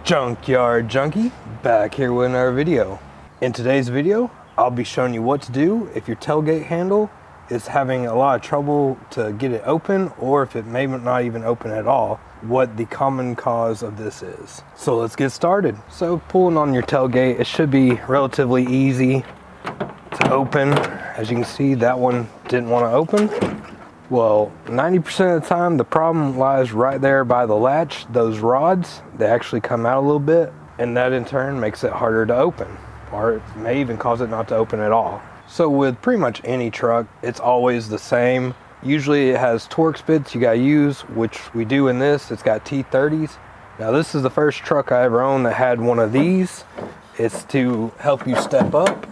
Junkyard Junkie, back here with another video. In today's video, I'll be showing you what to do if your tailgate handle is having a lot of trouble to get it open, or if it may not even open at all, what the common cause of this is. So let's get started. So pulling on your tailgate, it should be relatively easy to open. As you can see, that one didn't want to open. Well, 90% of the time, the problem lies right there by the latch. Those rods, they actually come out a little bit, and that in turn makes it harder to open, or it may even cause it not to open at all. So with pretty much any truck, it's always the same. Usually it has Torx bits you gotta use, which we do in this. It's got T30s. Now this is the first truck I ever owned that had one of these. It's to help you step up.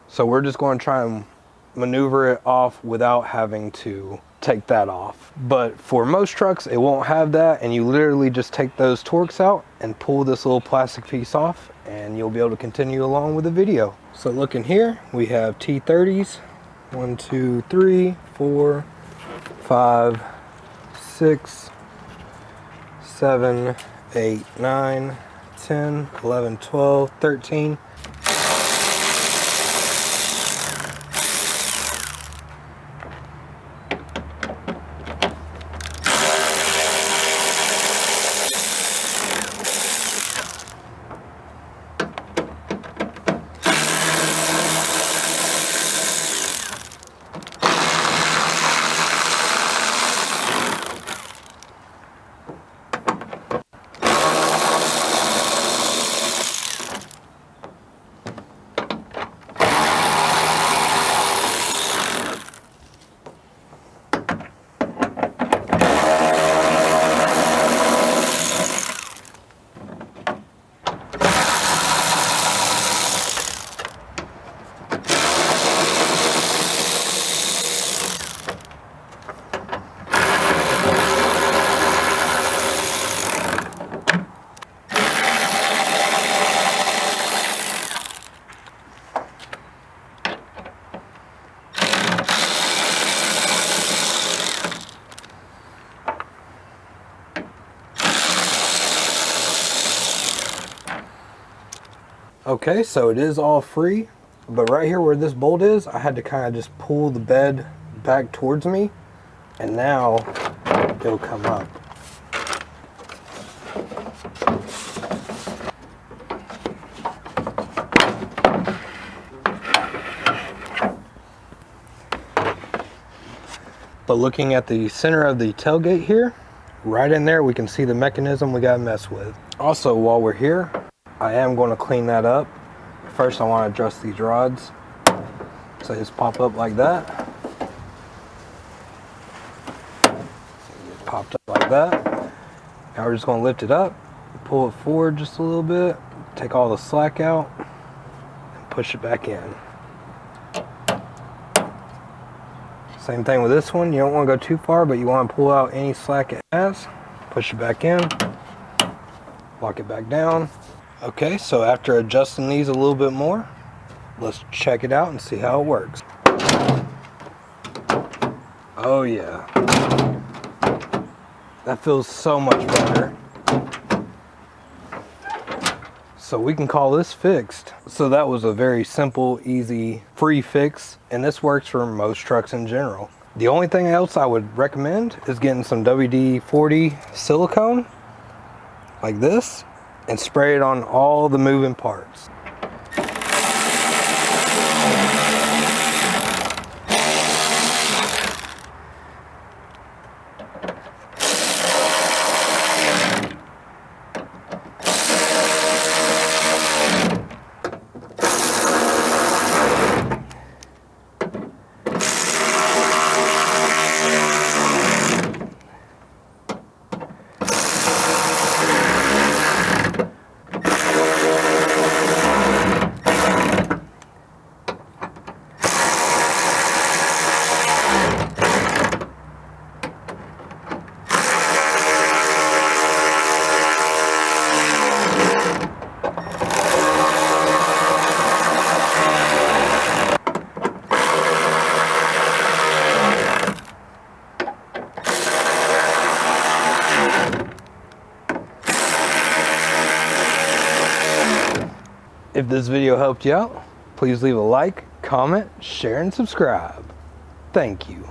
So we're just going to try and maneuver it off without having to take that off. But for most trucks, it won't have that, and you literally just take those Torx out and pull this little plastic piece off, and you'll be able to continue along with the video. So looking here, we have T30s. 1, 2, 3, 4, 5, 6, 7, 8, 9, 10, 11, 12, 13. Okay, so it is all free, but right here where this bolt is, I had to kind of just pull the bed back towards me, and now it'll come up. But looking at the center of the tailgate here, right in there, we can see the mechanism we gotta mess with. Also, while we're here, I am going to clean that up. First, I want to adjust these rods. So just pop up like that. It popped up like that. Now we're just going to lift it up, pull it forward just a little bit, take all the slack out, and push it back in. Same thing with this one. You don't want to go too far, but you want to pull out any slack it has. Push it back in, lock it back down. Okay, so after adjusting these a little bit more, let's check it out and see how it works. Oh yeah, that feels so much better. So we can call this fixed. So that was a very simple, easy, free fix, and this works for most trucks in general. The only thing else I would recommend is getting some WD-40 silicone, like this, and spray it on all the moving parts. If this video helped you out, please leave a like, comment, share, and subscribe. Thank you.